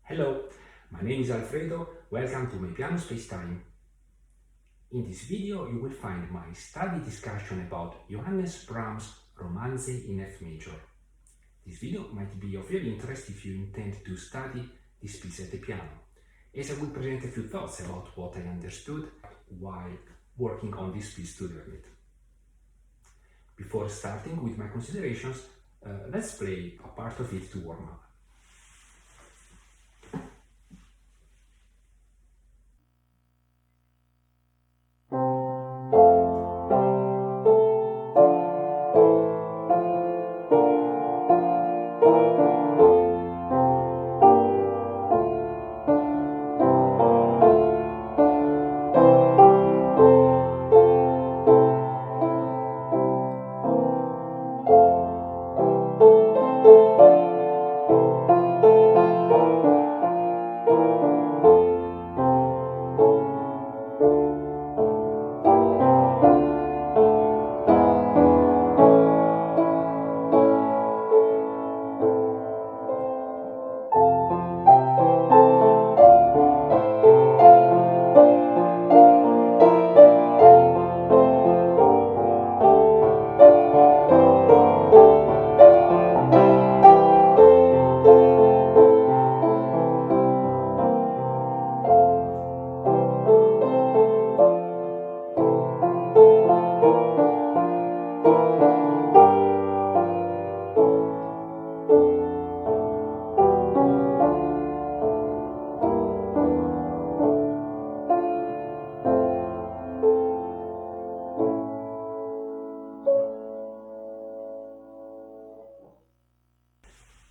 Hello, my name is Alfredo, welcome to my piano space-time. In this video you will find my study discussion about Johannes Brahms Romanze in F major. This video might be of real interest if you intend to study this piece at the piano, as I will present a few thoughts about what I understood while working on this piece to learn it. Before starting with my considerations, let's play a part of it to warm up.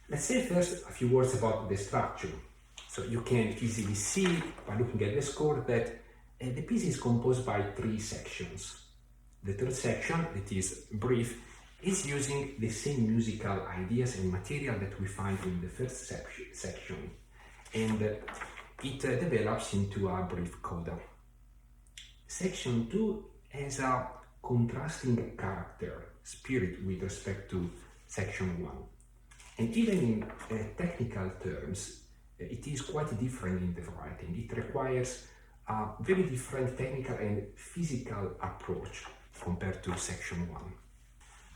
Let's say first a few words about the structure. So you can easily see by looking at the score that the piece is composed by three sections. The third section, that is brief, is using the same musical ideas and material that we find in the first section, and it develops into a brief coda. Section 2 has a contrasting character, spirit with respect to section 1. And even in technical terms, it is quite different in the writing. It requires a very different technical and physical approach compared to section 1.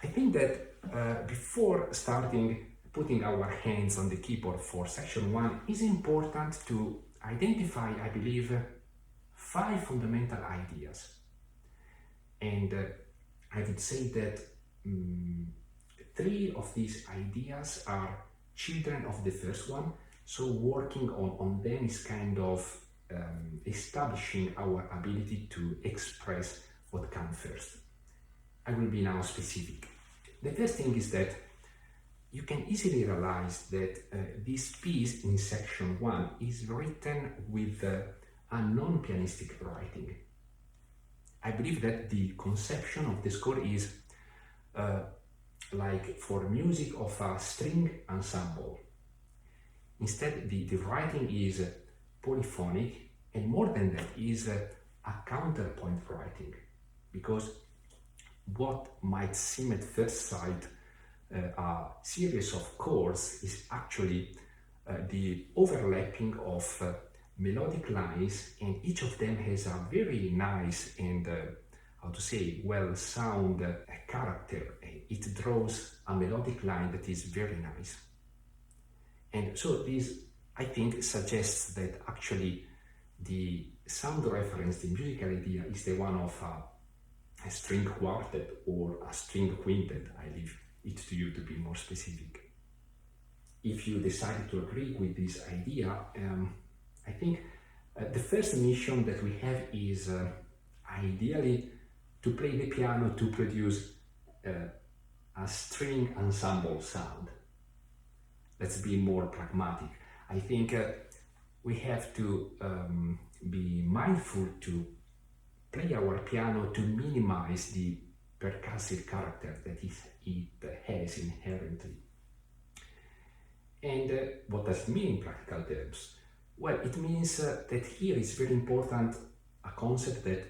I think that before starting putting our hands on the keyboard for section 1, it's important to identify, I believe, 5 fundamental ideas. And I would say that 3 of these ideas are children of the first one, so working on them is kind of establishing our ability to express what comes first. I will be now specific. The first thing is that you can easily realize that this piece in section 1 is written with a non-pianistic writing. I believe that the conception of the score is like for music of a string ensemble. Instead, the writing is polyphonic, and more than that is a counterpoint writing, because what might seem at first sight a series of chords is actually the overlapping of melodic lines, and each of them has a very nice and well-sound character. It draws a melodic line that is very nice. And so this, I think, suggests that actually the sound reference, the musical idea, is the one of a string quartet or a string quintet. I leave it to you to be more specific. If you decide to agree with this idea, I think the first mission that we have is ideally to play the piano to produce a string ensemble sound. Let's be more pragmatic. I think we have to be mindful to play our piano to minimize the percussive character that it has inherently. And what does it mean in practical terms? Well, it means that here is very important a concept that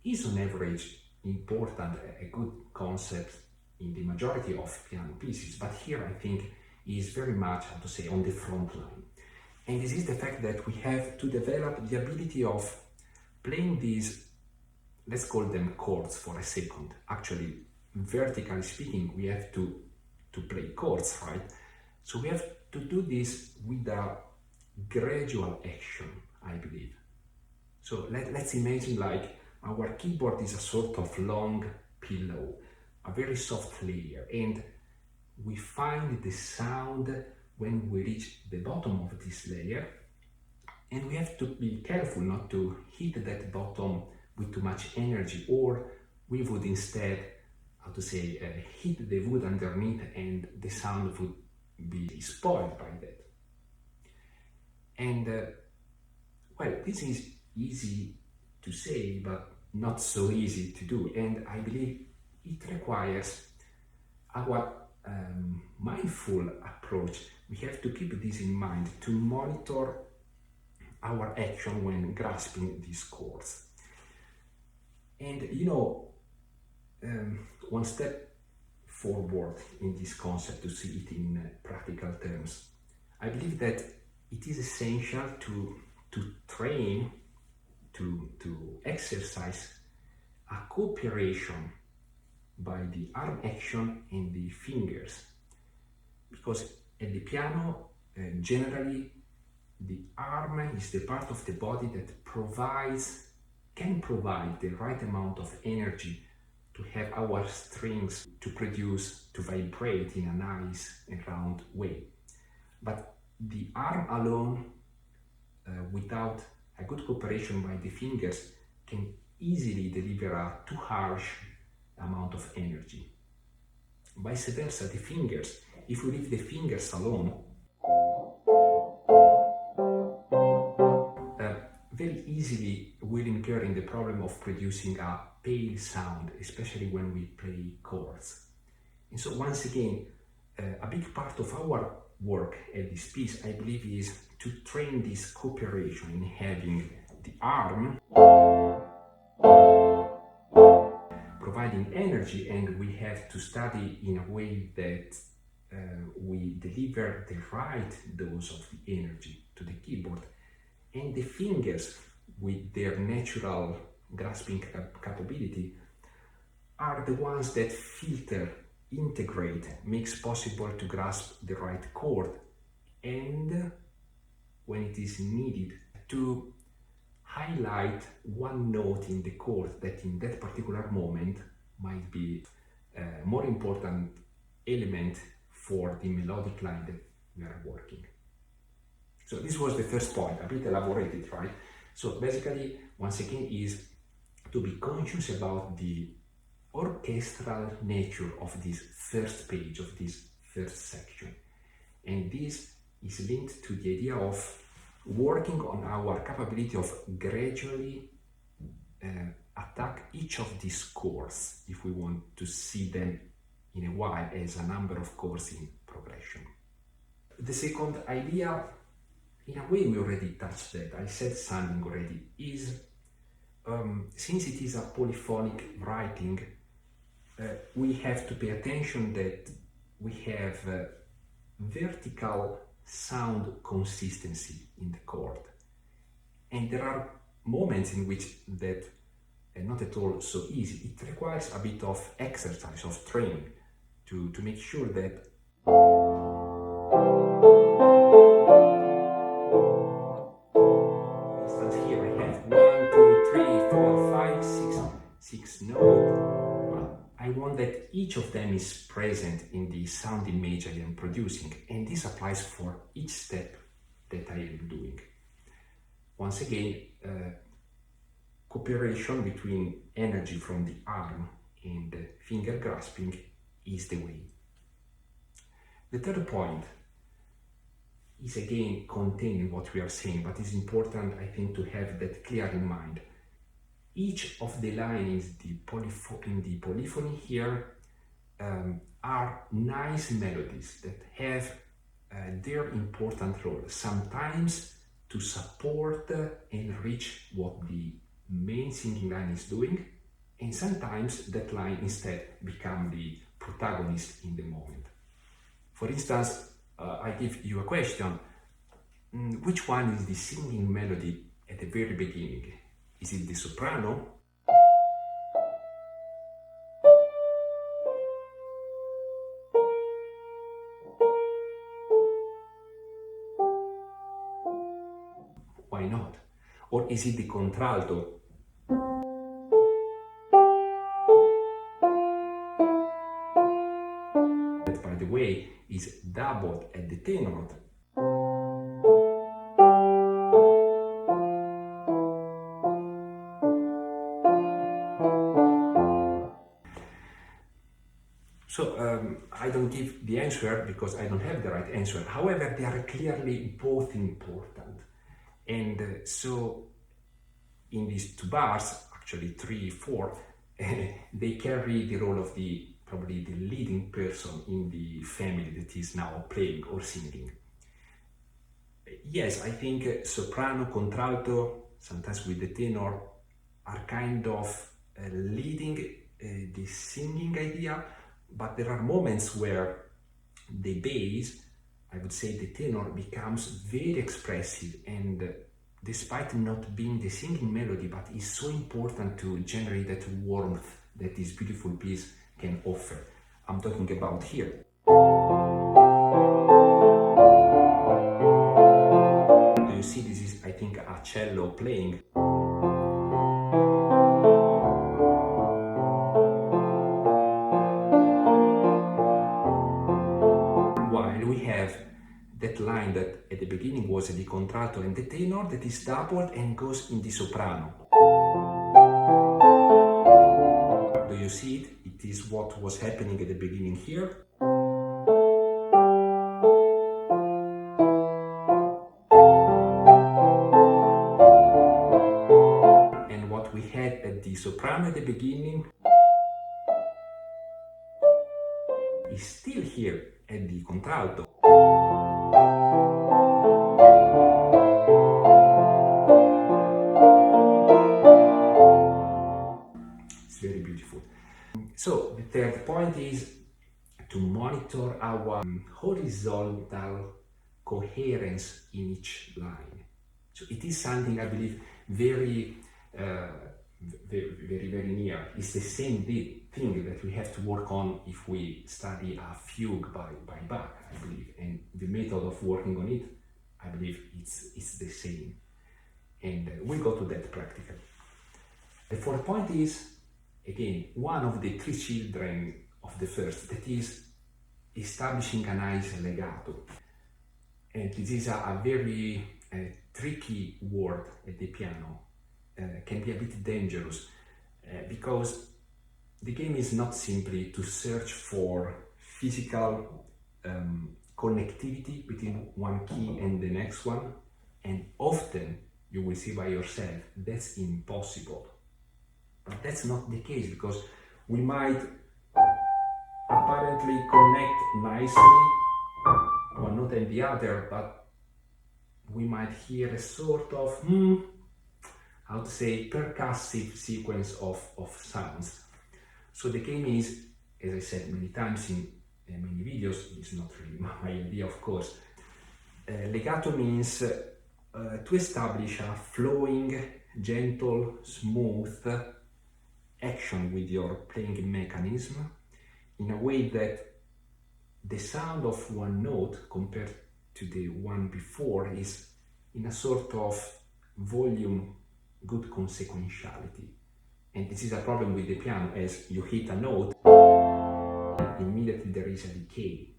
is on average important, a good concept in the majority of piano pieces, but here I think is very much, on the front line. And this is the fact that we have to develop the ability of playing these, let's call them chords for a second. Actually, vertically speaking, we have to play chords, right? So we have to do this with a gradual action, I believe. So let's imagine like our keyboard is a sort of long pillow, a very soft layer, and we find the sound when we reach the bottom of this layer, and we have to be careful not to hit that bottom with too much energy, or we would instead, how to say, hit the wood underneath and the sound would be spoiled by that. And well, this is easy to say, but not so easy to do. And I believe it requires our mindful approach. We have to keep this in mind to monitor our action when grasping these chords. And you know, one step forward in this concept to see it in practical terms, I believe that it is essential to train, to exercise a cooperation by the arm action and the fingers, because at the piano generally the arm is the part of the body that can provide the right amount of energy to have our strings to vibrate in a nice and round way. But the arm alone, without a good cooperation by the fingers, can easily deliver a too harsh amount of energy. Vice versa, the fingers, if we leave the fingers alone, very easily will incur in the problem of producing a pale sound, especially when we play chords. And so once again, a big part of our work at this piece, I believe, is to train this cooperation in having the arm providing energy, and we have to study in a way that we deliver the right dose of the energy to the keyboard. And the fingers, with their natural grasping capability, are the ones that filter, integrate, makes possible to grasp the right chord, and when it is needed, to highlight one note in the chord that in that particular moment might be a more important element for the melodic line that we are working. So this was the first point, a bit elaborated, right? So basically, once again, is to be conscious about the orchestral nature of this first page, of this first section. And this is linked to the idea of working on our capability of gradually attack each of these chords if we want to see them in a while as a number of chords in progression. The second idea, in a way we already touched that, I said something already, is since it is a polyphonic writing, we have to pay attention that we have vertical sound consistency in the chord. And there are moments in which that are not at all so easy. It requires a bit of exercise, of training, to make sure that six notes. I want that each of them is present in the sound image I am producing, and this applies for each step that I am doing. Once again, cooperation between energy from the arm and finger grasping is the way. The third point is again contained in what we are saying, but it's important, I think, to have that clear in mind. Each of the lines in the polyphony here are nice melodies that have their important role, sometimes to support and enrich what the main singing line is doing, and sometimes that line instead becomes the protagonist in the moment. For instance, I give you a question: which one is the singing melody at the very beginning? Is it the soprano? Why not? Or is it the contralto? That, by the way, is doubled at the tenor. So I don't give the answer because I don't have the right answer. However, they are clearly both important. And so in these two bars, actually 3, 4, they carry the role of probably the leading person in the family that is now playing or singing. Yes, I think soprano, contralto, sometimes with the tenor, are kind of leading the singing idea, but there are moments where the bass, I would say the tenor, becomes very expressive and despite not being the singing melody, but is so important to generate that warmth that this beautiful piece can offer. I'm talking about here. Do you see this is, I think, a cello playing. While we have that line that at the beginning was the contralto and the tenor that is doubled and goes in the soprano. Do you see it? It is what was happening at the beginning here. And what we had at the soprano at the beginning is still here at the contralto. It's very beautiful. So the third point is to monitor our horizontal coherence in each line. So it is something I believe very near. It's the same thing that we have to work on if we study a fugue by Bach, I believe. And the method of working on it, I believe it's the same. And we'll go to that practically. The fourth point is, again, one of the three children of the first, that is establishing a nice legato. And this is a very tricky word at the piano. Can be a bit dangerous because the game is not simply to search for physical connectivity between one key and the next one, and often you will see by yourself that's impossible. But that's not the case, because we might apparently connect nicely one note and the other, but we might hear a sort of how to say, percussive sequence of sounds. So the game is, as I said many times in many videos, it's not really my idea, of course. Legato means to establish a flowing, gentle, smooth action with your playing mechanism in a way that the sound of one note compared to the one before is in a sort of volume, good consequentiality. And this is a problem with the piano. As you hit a note, immediately there is a decay,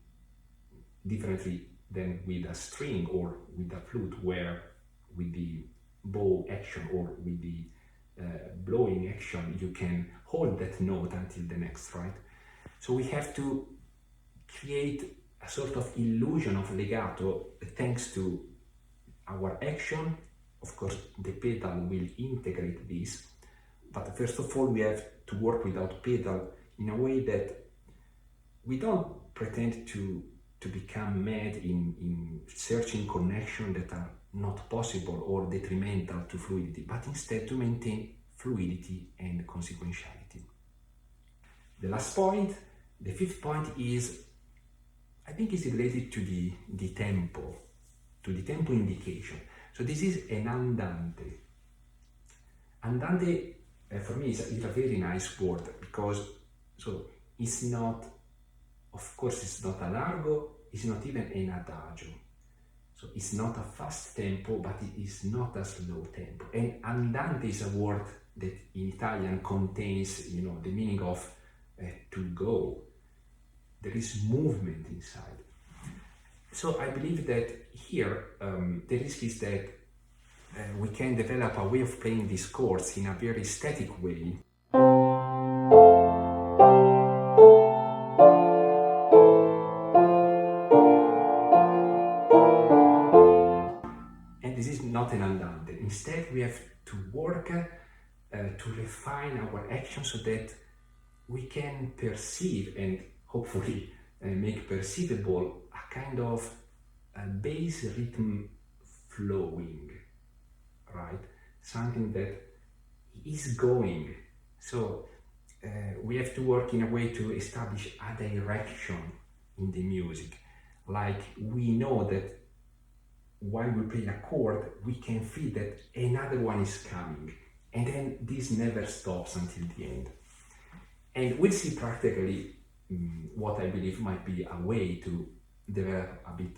differently than with a string or with a flute, where with the bow action or with the blowing action you can hold that note until the next, right? So we have to create a sort of illusion of legato thanks to our action. Of course, the pedal will integrate this, but first of all we have to work without pedal in a way that we don't pretend to become mad in searching connections that are not possible or detrimental to fluidity, but instead to maintain fluidity and consequentiality. The last point, the fifth point, is, I think, is related to the tempo. to the tempo indication. So this is an andante. Andante for me is a very nice word because it's not, of course, it's not a largo, it's not even an adagio. So it's not a fast tempo, but it is not a slow tempo. And andante is a word that in Italian contains, the meaning of to go. There is movement inside. So I believe that here the risk is that we can develop a way of playing these chords in a very static way. And this is not an andante. Instead, we have to work to refine our action so that we can perceive and hopefully make perceivable a kind of bass rhythm flowing, right? Something that is going. So we have to work in a way to establish a direction in the music. Like we know that while we play a chord, we can feel that another one is coming. And then this never stops until the end. And we'll see practically what I believe might be a way to develop a bit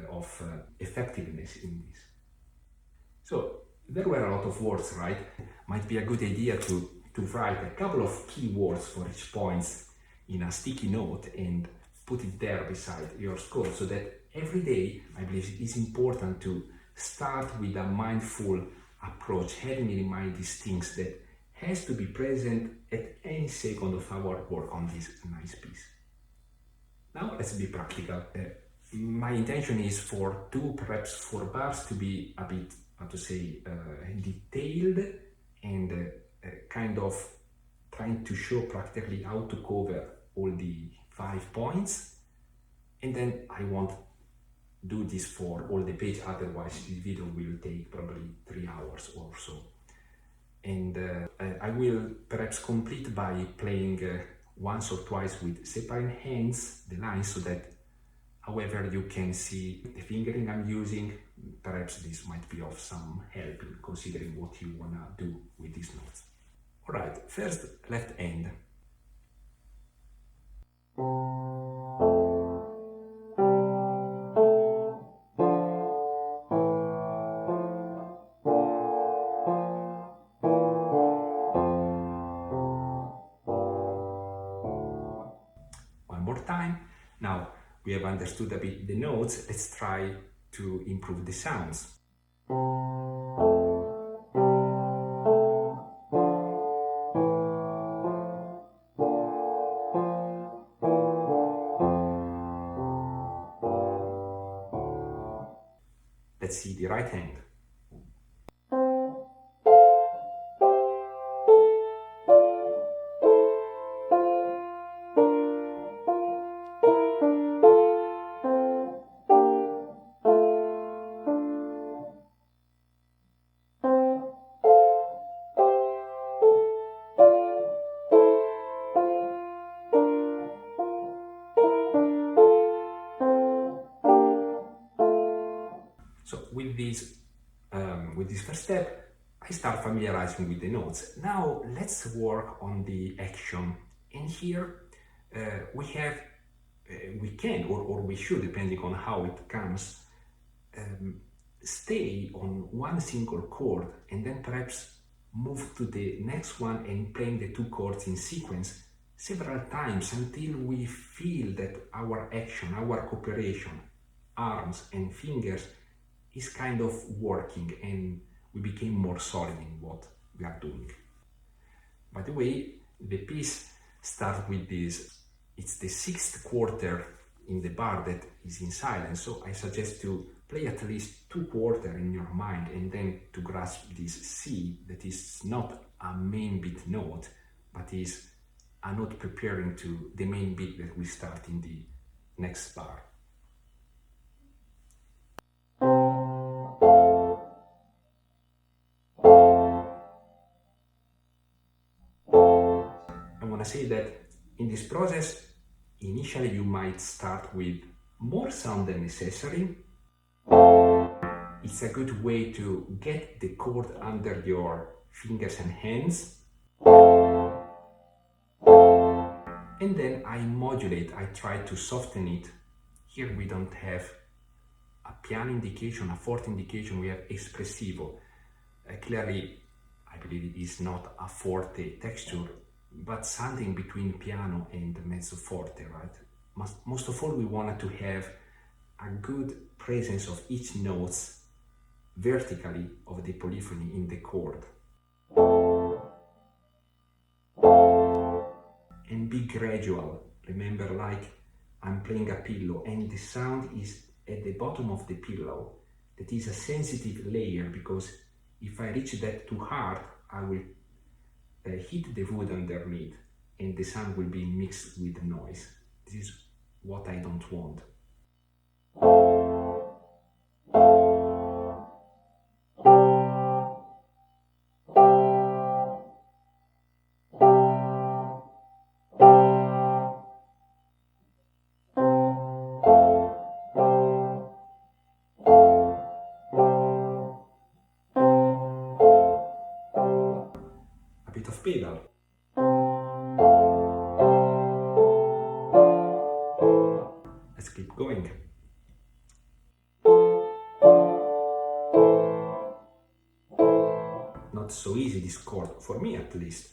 of effectiveness in this. So there were a lot of words, right? Might be a good idea to write a couple of key words for each point in a sticky note and put it there beside your score, so that every day, I believe it is important to start with a mindful approach, having in mind these things that has to be present at any second of our work on this nice piece. Now let's be practical. My intention is for 2, perhaps 4 bars to be a bit, detailed and kind of trying to show practically how to cover all the 5 points. And then I won't do this for all the page, otherwise this video will take probably 3 hours or so. And I will perhaps complete by playing once or twice with separate hands the lines, so that however you can see the fingering I'm using. Perhaps this might be of some help in considering what you wanna do with these notes. Alright, first left hand. One more time. Now we have understood a bit the notes, let's try to improve the sounds. Let's see the right hand. So with this first step, I start familiarizing with the notes. Now let's work on the action. And here we can, or we should, depending on how it comes, stay on one single chord and then perhaps move to the next one and playing the 2 chords in sequence several times until we feel that our action, our cooperation, arms and fingers, is kind of working and we became more solid in what we are doing. By the way, the piece starts with this, it's the 6th quarter in the bar that is in silence, so I suggest to play at least 2 quarters in your mind and then to grasp this C that is not a main beat note, but is a note preparing to the main beat that will start in the next bar. I want to say that in this process, initially you might start with more sound than necessary, It's a good way to get the chord under your fingers and hands. And then I modulate, I try to soften it. Here we don't have a piano indication, a forte indication, we have espressivo. Clearly, I believe it is not a forte texture, but something between piano and mezzo forte, right? Most of all, we wanted to have a good presence of each notes vertically of the polyphony in the chord. And be gradual. Remember, like I'm playing a pillow and the sound is at the bottom of the pillow. That is a sensitive layer, because if I reach that too hard, I will hit the wood underneath and the sound will be mixed with noise. This is what I don't want. A bit of pedal. Let's keep going. Not so easy, this chord, for me at least.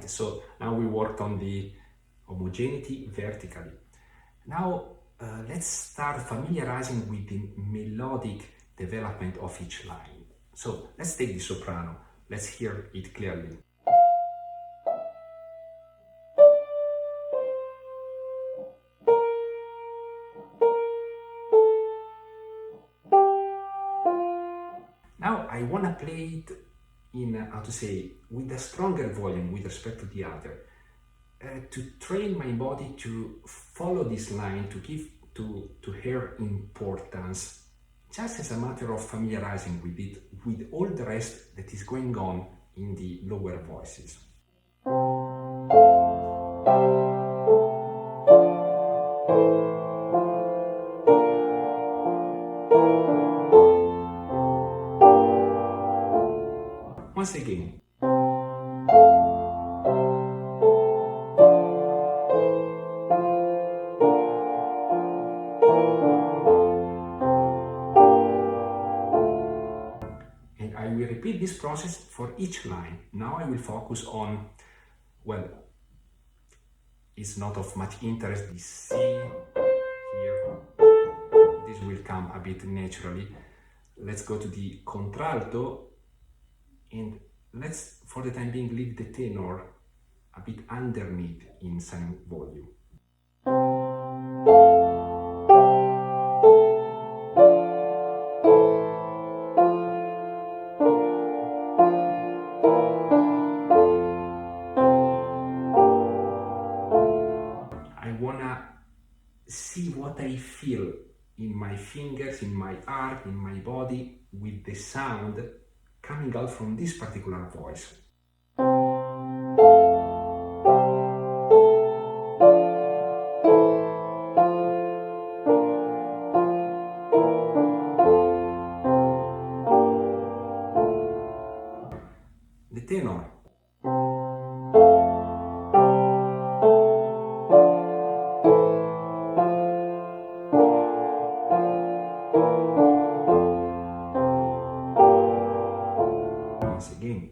So now we worked on the homogeneity vertically. Now let's start familiarizing with the melodic development of each line. So let's take the soprano. Let's hear it clearly. Now I want to play it in, with a stronger volume with respect to the other, to train my body to follow this line, to give to her importance, just as a matter of familiarizing with it, with all the rest that is going on in the lower voices. Once again. And I will repeat this process for each line. Now I will focus on, well, it's not of much interest, the C here. This will come a bit naturally. Let's go to the contralto. And let's, for the time being, leave the tenor a bit underneath in some volume. I wanna see what I feel in my fingers, in my arm, in my body, with the sound coming out from this particular voice. The tenor. Once again.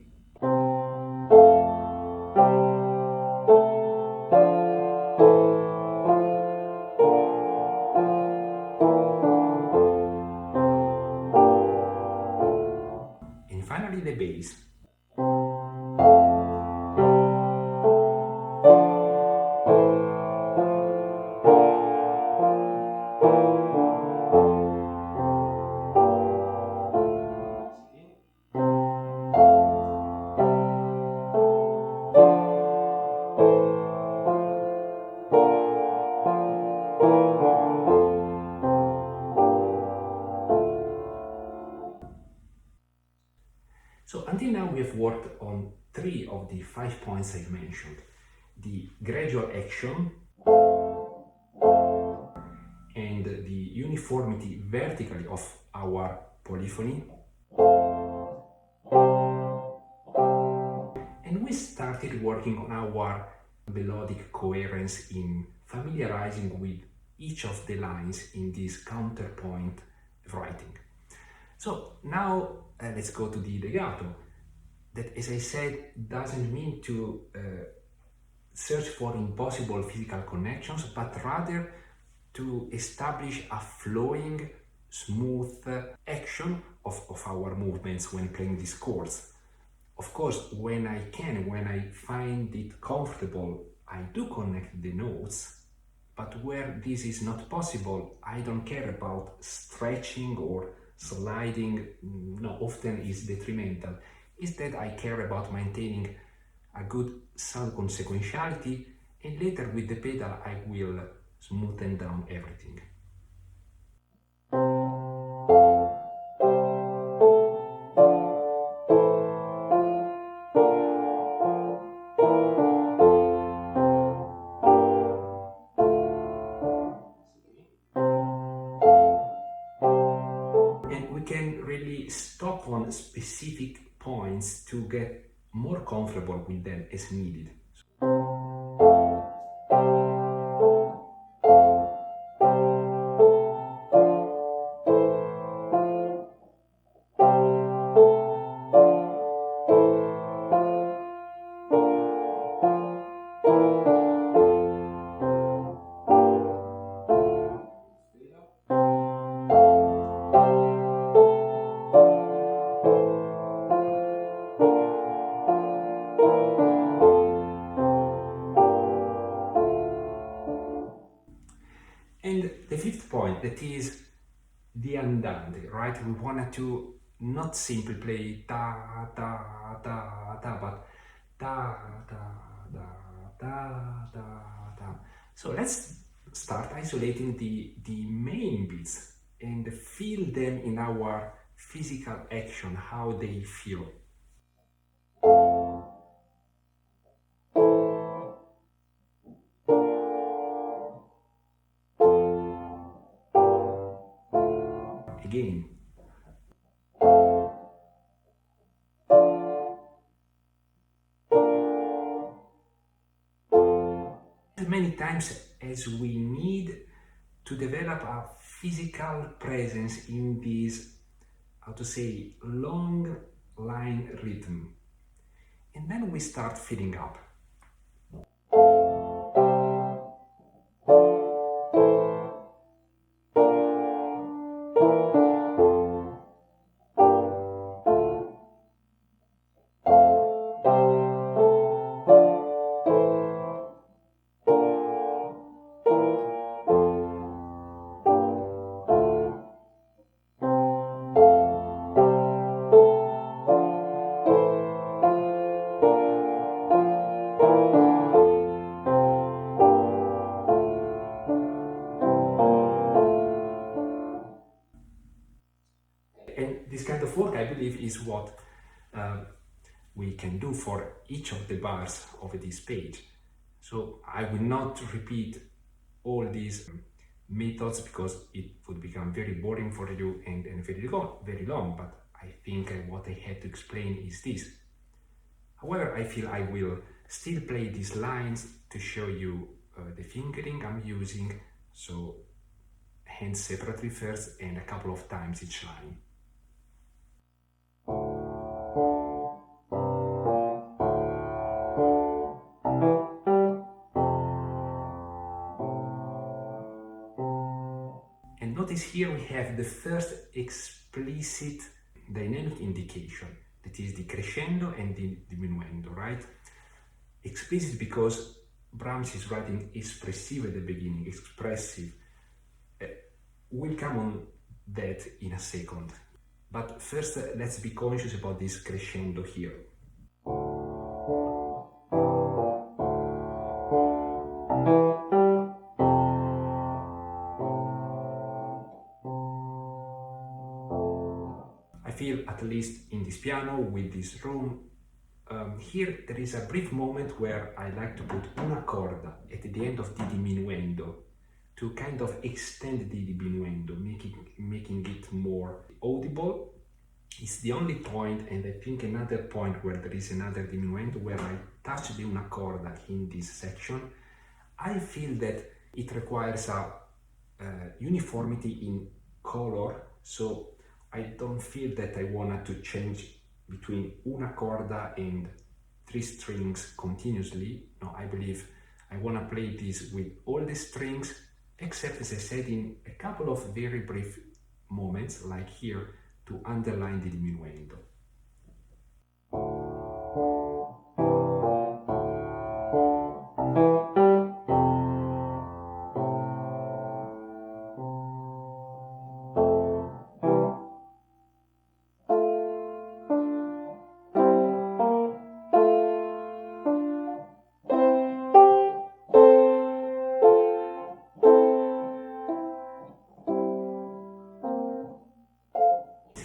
And finally the bass. have worked on 3 of the 5 points I've mentioned. The gradual action and the uniformity vertically of our polyphony. And we started working on our melodic coherence in familiarizing with each of the lines in this counterpoint writing. So now let's go to the legato. That, as I said, doesn't mean to search for impossible physical connections, but rather to establish a flowing, smooth action of our movements when playing these chords. Of course, when I can, when I find it comfortable, I do connect the notes, but where this is not possible, I don't care about stretching or sliding, no, often is detrimental. Instead, I care about maintaining a good sound consequentiality, and later with the pedal I will smoothen down everything. And we can really stop on specific points to get more comfortable with them as needed. And the fifth point, that is the andante, right? We wanted to not simply play da da da da, but da da da da da da. So let's start isolating the main beats and feel them in our physical action, how they feel. Again. As many times as we need to develop a physical presence in this, how to say, long line rhythm. And then we start filling up. And this kind of work, I believe, is what we can do for each of the bars of this page. So I will not repeat all these methods because it would become very boring for you and very long, but I think what I had to explain is this. However, I feel I will still play these lines to show you the fingering I'm using, so hands separately first and a couple of times each line. And notice here we have the first explicit dynamic indication, that is the crescendo and the diminuendo, right? Explicit because Brahms is writing espressive at the beginning, expressive. We'll come on that in a second. But first, let's be conscious about this crescendo here. I feel, at least in this piano, with this room, here there is a brief moment where I like to put una corda at the end of the diminuendo to kind of extend the diminuendo, making it more audible. It's the only point, and I think another point where there is another diminuendo where I touch the una corda in this section. I feel that it requires a uniformity in color, so I don't feel that I wanted to change between una corda and 3 strings continuously. No, I believe I want to play this with all the strings, except, as I said, in a couple of very brief moments, like here, to underline the diminuendo.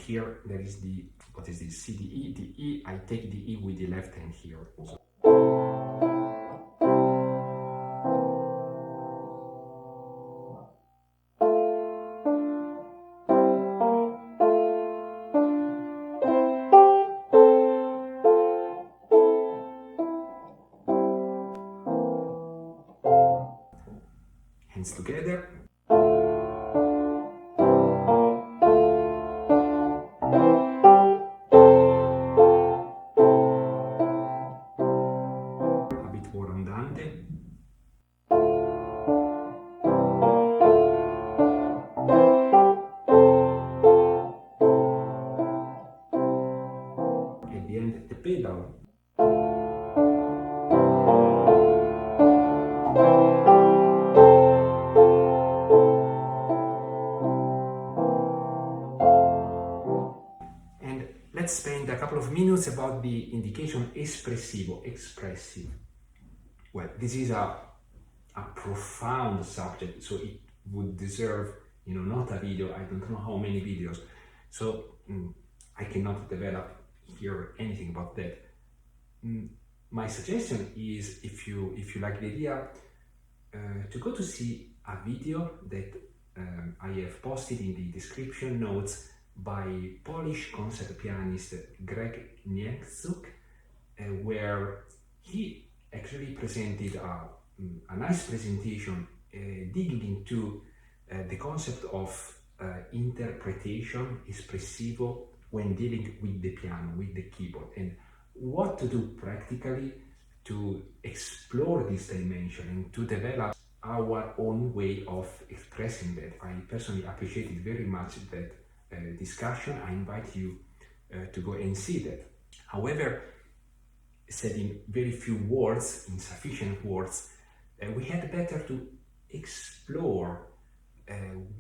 Here there is the, what is this, C, D, E, the E, I take the E with the left hand here. So. Hands together. At the end, the pedal. And let's spend a couple of minutes about the indication espressivo, expressive. Well, this is a profound subject, so it would deserve, not a video. I don't know how many videos, so I cannot develop here anything about that. My suggestion is, if you like the idea, to go to see a video that I have posted in the description notes by Polish concert pianist Greg Niemczuk, where he actually presented a nice presentation digging into the concept of interpretation, espressivo, when dealing with the piano, with the keyboard, and what to do practically to explore this dimension and to develop our own way of expressing that. I personally appreciated very much that discussion. I invite you to go and see that. However, said in very few words, insufficient words, we had better to explore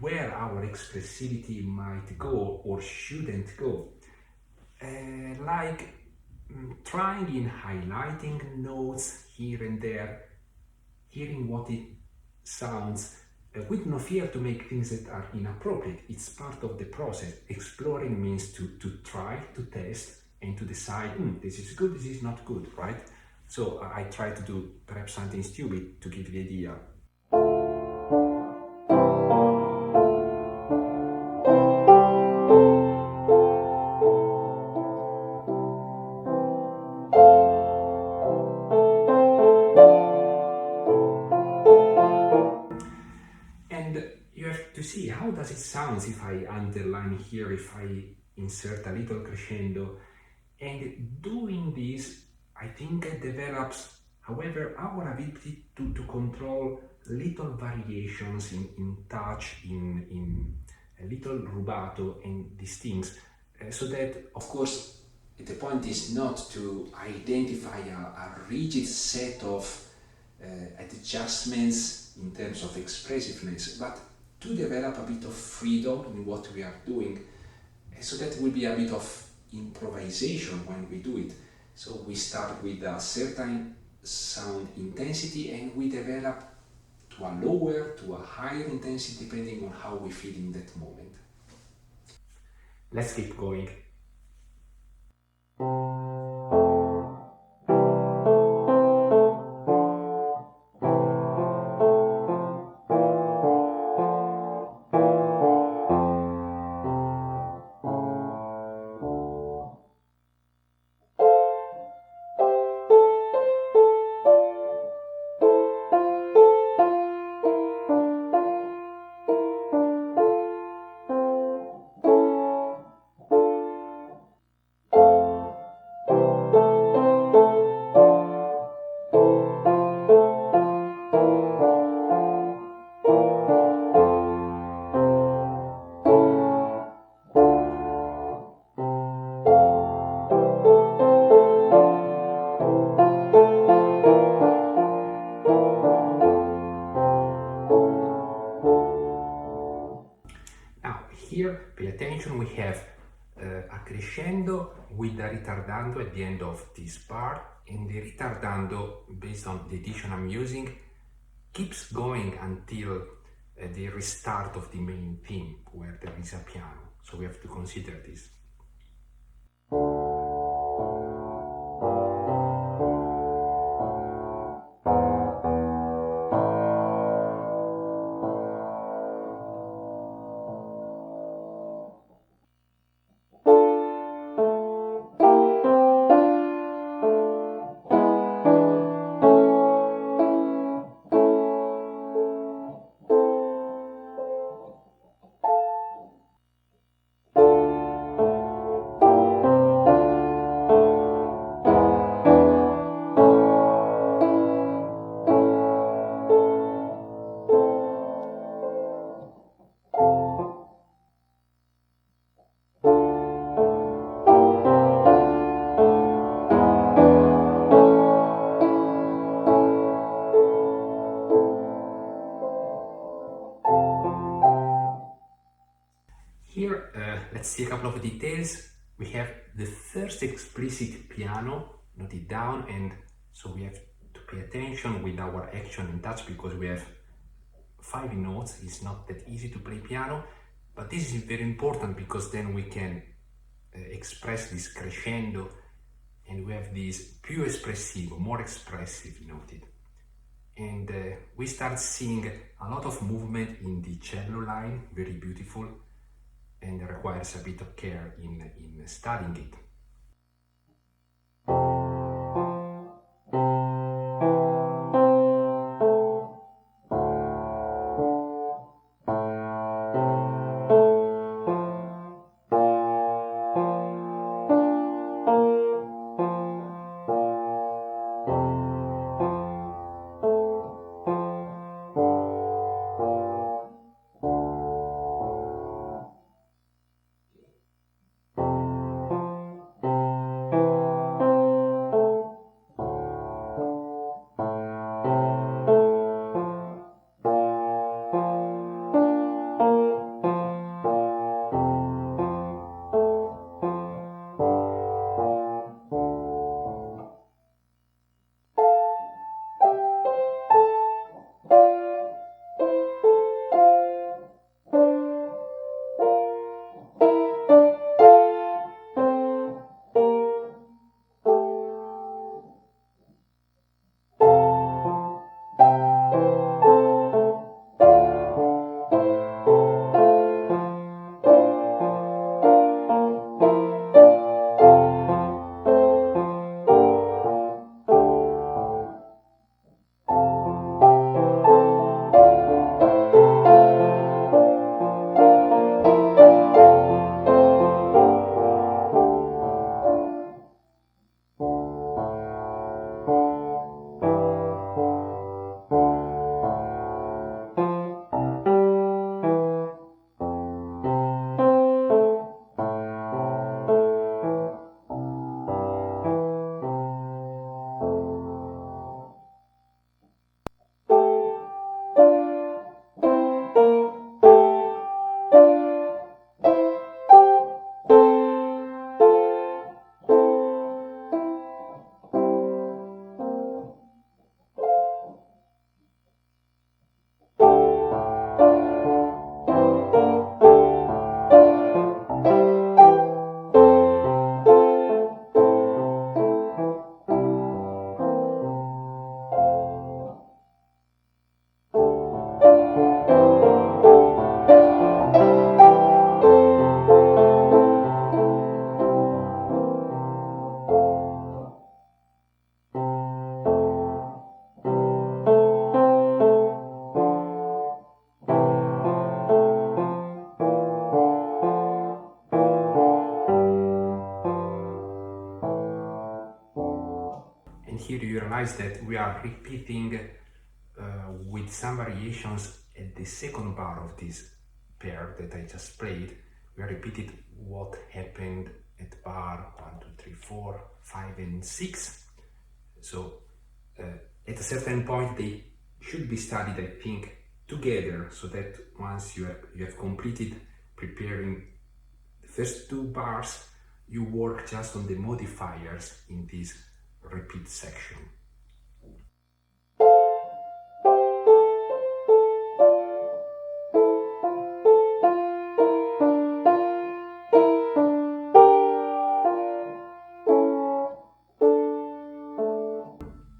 where our expressivity might go or shouldn't go. Like trying in highlighting notes here and there, hearing what it sounds, with no fear to make things that are inappropriate. It's part of the process. Exploring means to try, to test, and to decide, this is good, this is not good, right? So I try to do perhaps something stupid to give the idea. And you have to see, how does it sound if I underline here, if I insert a little crescendo? And doing this, I think, develops, however, our ability to control little variations in touch, in a little rubato and these things, so that, of course, the point is not to identify a rigid set of adjustments in terms of expressiveness, but to develop a bit of freedom in what we are doing, so that will be a bit of improvisation when we do it. So we start with a certain sound intensity and we develop to a lower, to a higher intensity, depending on how we feel in that moment. Let's keep going. have a crescendo with a ritardando at the end of this part, and the ritardando, based on the edition I'm using, keeps going until the restart of the main theme, where there is a piano. So we have to consider this. Here, let's see a couple of details. We have the first explicit piano noted down, and so we have to pay attention with our action and touch because we have 5 notes. It's not that easy to play piano, but this is very important because then we can express this crescendo, and we have this più espressivo, more expressive noted. And we start seeing a lot of movement in the cello line, very beautiful, and requires a bit of care in studying it. And here you realize that we are repeating with some variations at the second bar of this pair that I just played. We are repeating what happened at bar 1, 2, 3, 4, 5 and 6. So at a certain point they should be studied, I think, together, so that once you have completed preparing the first two bars, you work just on the modifiers in this repeat section.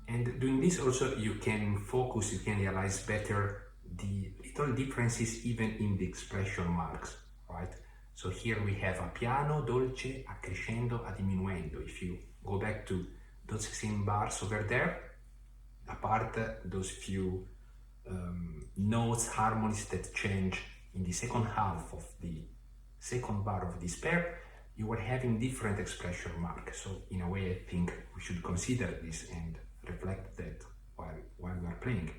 And doing this also, you can focus, you can realize better the little differences even in the expression marks, right? So here we have a piano, dolce, a crescendo, a diminuendo. If you go back to those same bars over there, apart those few notes, harmonies that change in the second half of the second bar of this pair, you were having different expression marks. So in a way, I think we should consider this and reflect that while we are playing.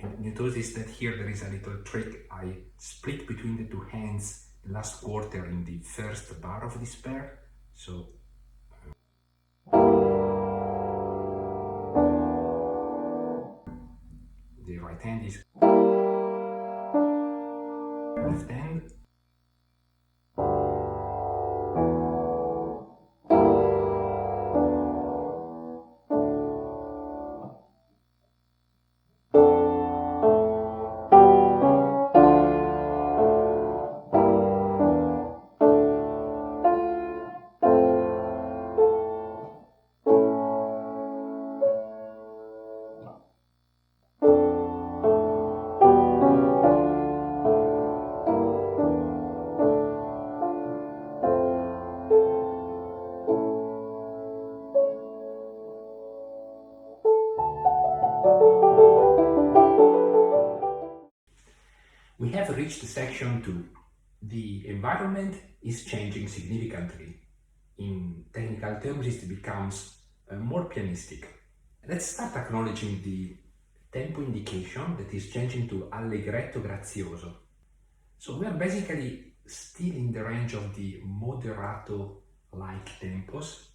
And you notice that here there is a little trick. I split between the two hands the last quarter in the first bar of this pair. So the right hand is left hand. We have reached section 2. The environment is changing significantly. In technical terms, it becomes more pianistic. Let's start acknowledging the tempo indication that is changing to allegretto grazioso. So we are basically still in the range of the moderato-like tempos.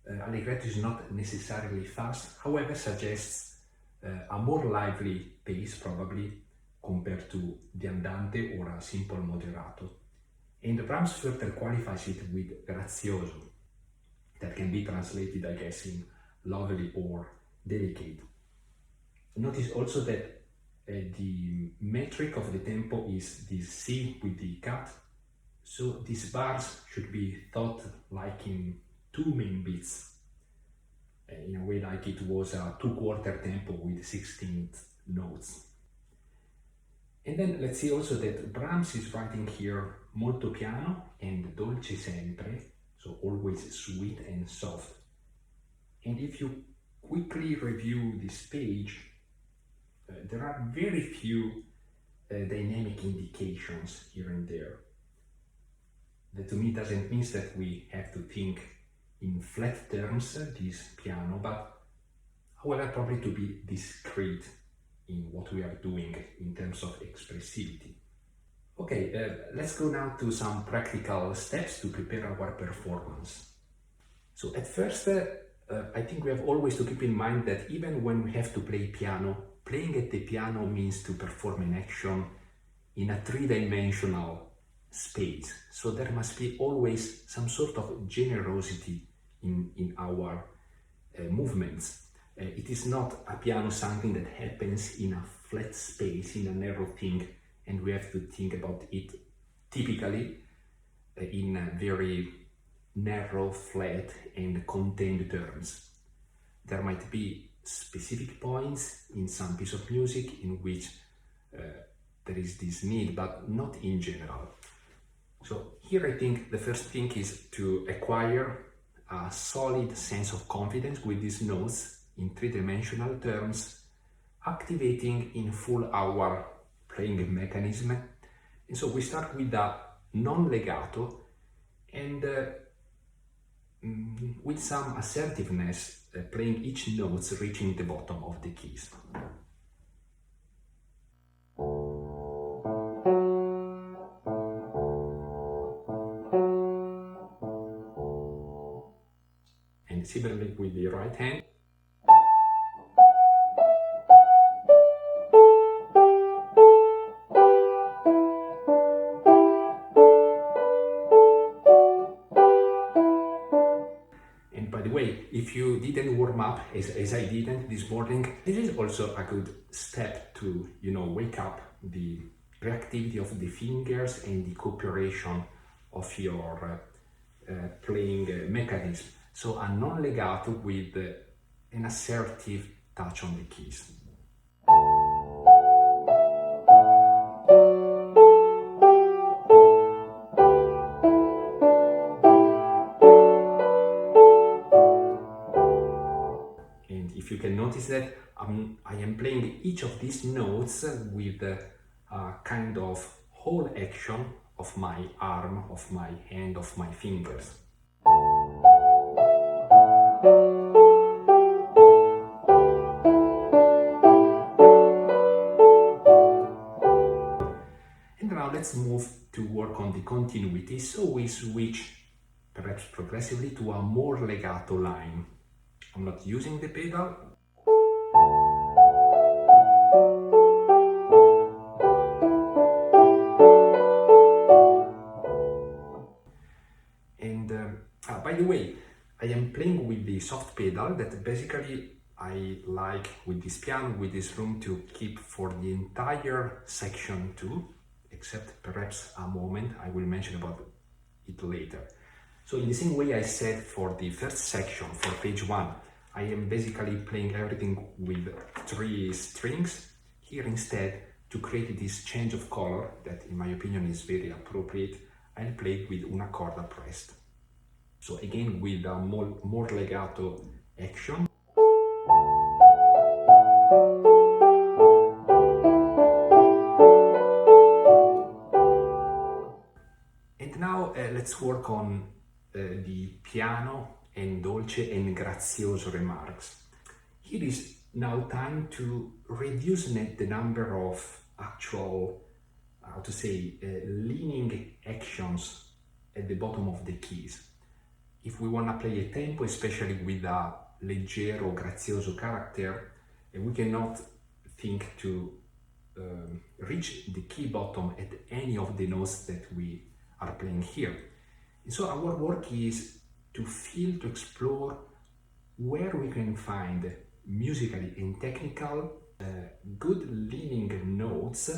Allegretto is not necessarily fast, however suggests a more lively pace probably compared to the andante or a simple moderato. And Brahms further qualifies it with grazioso, that can be translated, I guess, in lovely or delicate. Notice also that the metric of the tempo is this C with the cut, so these bars should be thought like in two main beats, in a way like it was a 2/4 tempo with 16th notes. And then let's see also that Brahms is writing here molto piano and dolce sempre, so always sweet and soft. And if you quickly review this page, there are very few dynamic indications here and there. That to me doesn't mean that we have to think in flat terms, this piano, but however probably to be discreet in what we are doing in terms of expressivity. Okay, let's go now to some practical steps to prepare our performance. So at first, I think we have always to keep in mind that even when we have to play piano, playing at the piano means to perform an action in a three-dimensional space. So there must be always some sort of generosity in our movements. It is not a piano something that happens in a flat space, in a narrow thing, and we have to think about it typically. in very narrow, flat and contained terms. There might be specific points in some piece of music in which there is this need, but not in general. So here I think the first thing is to acquire a solid sense of confidence with these notes in three-dimensional terms, activating in full our playing mechanism. And so we start with a non-legato and with some assertiveness, playing each note reaching the bottom of the keys. And similarly with the right hand. And by the way, if you didn't warm up as I didn't this morning, this is also a good step to, wake up the reactivity of the fingers and the cooperation of your playing mechanism. So a non-legato with an assertive touch on the keys. And if you can notice that I am playing each of these notes with a kind of whole action of my arm, of my hand, of my fingers. And now let's move to work on the continuity, so we switch perhaps progressively to a more legato line. I'm not using the pedal. And by the way, I am playing with the soft pedal that basically I like with this piano, with this room, to keep for the entire section too, except perhaps a moment I will mention about it later. So in the same way I said for the first section, for page 1, I am basically playing everything with 3 strings. Here instead, to create this change of color that in my opinion is very appropriate, I'll play with una corda pressed. So again with a more legato action. And now let's work on the piano and dolce and grazioso remarks. Here is now time to reduce the number of actual, leaning actions at the bottom of the keys. If we want to play a tempo, especially with a leggero, grazioso character, we cannot think to reach the key bottom at any of the notes that we are playing here. And so our work is to feel, to explore where we can find musically and technical good leaning notes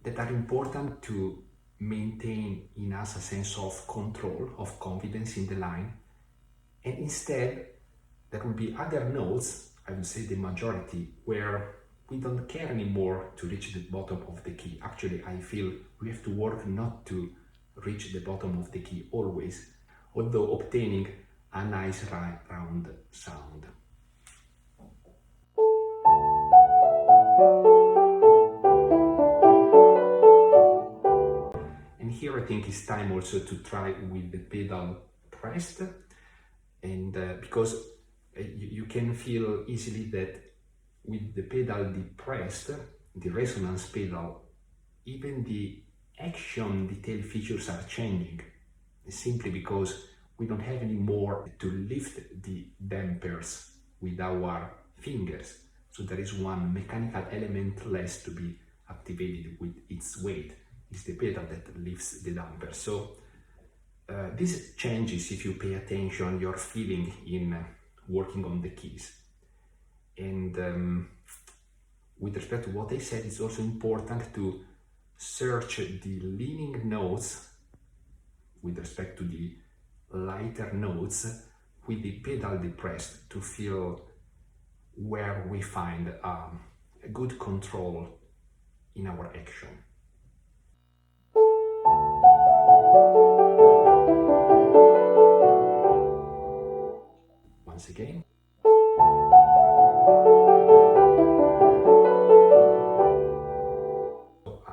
that are important to maintain in us a sense of control, of confidence in the line. And instead, there will be other notes, I would say the majority, where we don't care anymore to reach the bottom of the key. Actually, I feel we have to work not to reach the bottom of the key always, although obtaining a nice round sound. And here I think it's time also to try with the pedal pressed, and because you can feel easily that with the pedal depressed, the resonance pedal, even the action detail features are changing, simply because we don't have any more to lift the dampers with our fingers. So there is one mechanical element less to be activated with its weight. It's the pedal that lifts the damper. So this changes if you pay attention, your feeling in working on the keys. And with respect to what I said, it's also important to search the leaning notes with respect to the lighter notes with the pedal depressed to feel where we find a good control in our action. Once again.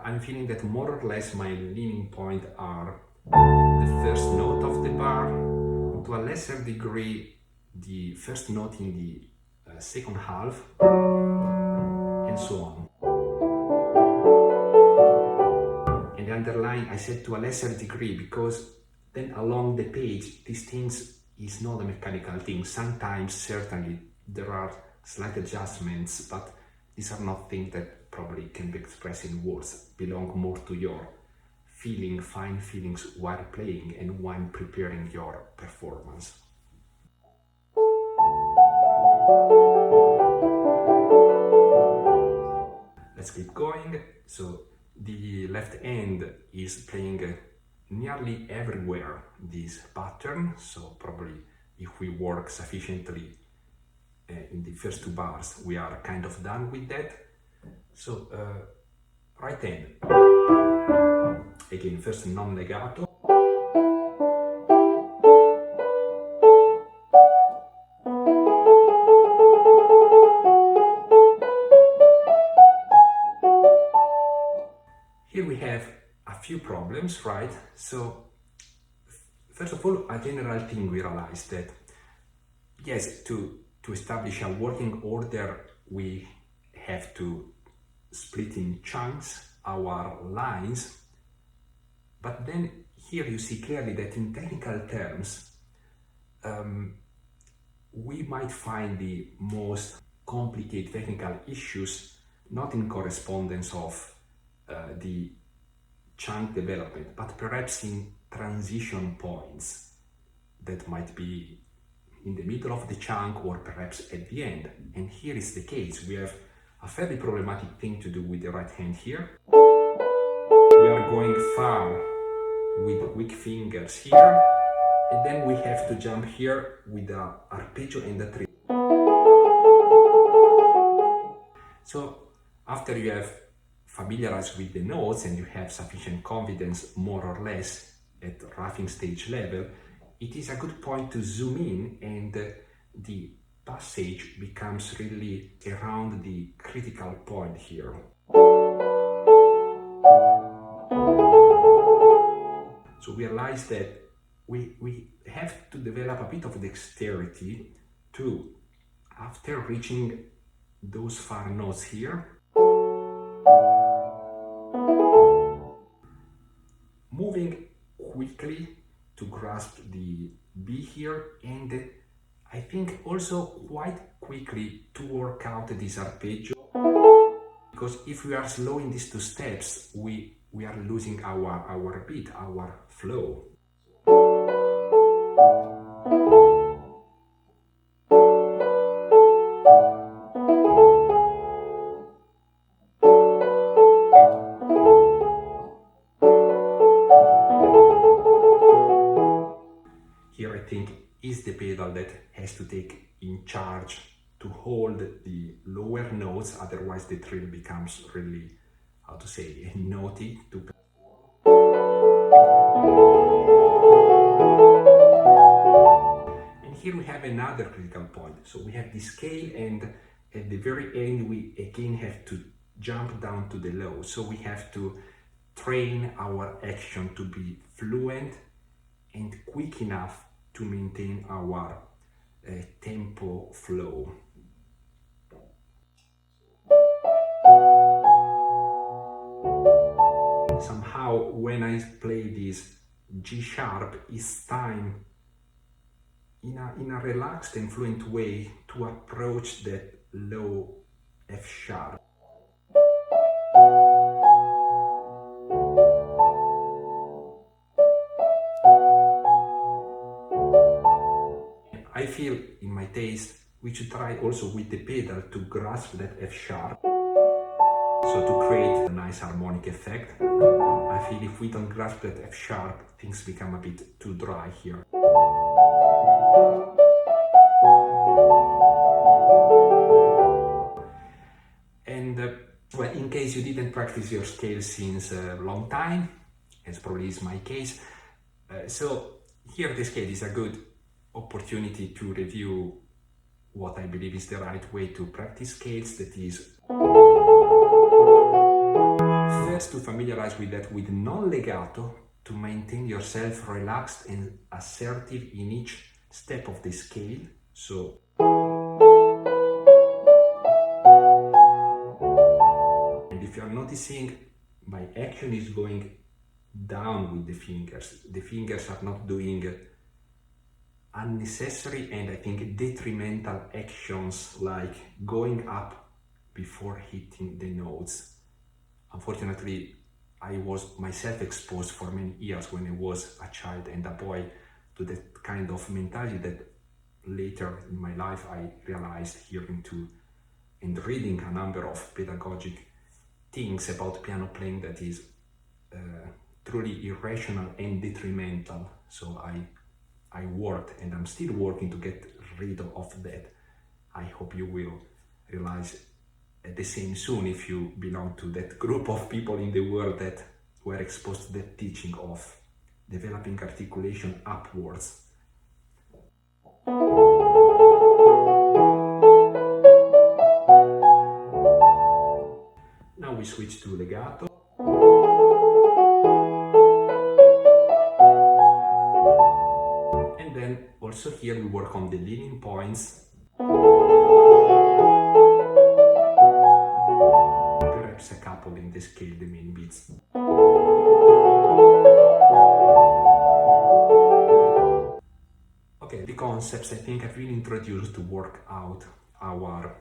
I'm feeling that more or less my leaning point are the first note of the bar, to a lesser degree the first note in the second half, and so on. And the underline I said to a lesser degree because then along the page these things is not a mechanical thing. Sometimes certainly there are slight adjustments, but these are not things that probably can be expressed in words, belong more to your feeling, fine feelings while playing and while preparing your performance. Let's keep going. So the left hand is playing nearly everywhere this pattern, so probably if we work sufficiently in the first two bars we are kind of done with that. So right hand, again first non-legato, here we have a few problems, right? So first of all, a general thing we realized that yes, to establish a working order we have to split in chunks our lines, but then here you see clearly that in technical terms we might find the most complicated technical issues not in correspondence of the chunk development, but perhaps in transition points that might be in the middle of the chunk or perhaps at the end. And here is the case. We have a fairly problematic thing to do with the right hand here. We are going far with weak fingers here, and then we have to jump here with an arpeggio and a trio. So after you have familiarized with the notes and you have sufficient confidence more or less at roughing stage level, it is a good point to zoom in, and the passage becomes really around the critical point here. So we realize that we have to develop a bit of dexterity to, after reaching those far notes here, moving quickly to grasp the B here, and I think also quite quickly to work out this arpeggio, because if we are slow in these two steps, we are losing our beat, our flow. Here I think is the pedal that has to take in charge to hold the lower notes, otherwise the trill becomes really, how to say, naughty to perform. And here we have another critical point. So we have the scale, and at the very end we again have to jump down to the low. So we have to train our action to be fluent and quick enough to maintain our tempo flow. Somehow when I play this G sharp, it's time in a relaxed and fluent way to approach that low F sharp. I feel, in my taste, we should try also with the pedal to grasp that F sharp So to create a nice harmonic effect, I feel if we don't grasp that F sharp, things become a bit too dry here. And well, in case you didn't practice your scale since a long time, as probably is my case, so here the scale is a good opportunity to review what I believe is the right way to practice scales. That is, first to familiarize with that with non-legato, to maintain yourself relaxed and assertive in each step of the scale. So and if you are noticing, my action is going down with the fingers. The fingers are not doing unnecessary and I think detrimental actions like going up before hitting the notes. Unfortunately, I was myself exposed for many years when I was a child and a boy to that kind of mentality that later in my life I realized, hearing to and reading a number of pedagogic things about piano playing, that is truly irrational and detrimental. So I worked and I'm still working to get rid of that. I hope you will realize the same soon if you belong to that group of people in the world that were exposed to the teaching of developing articulation upwards. Now we switch to legato. And then also here we work on the leading points. Perhaps a couple in the scale, the main beats. Okay, the concepts I think I've been introduced to work out our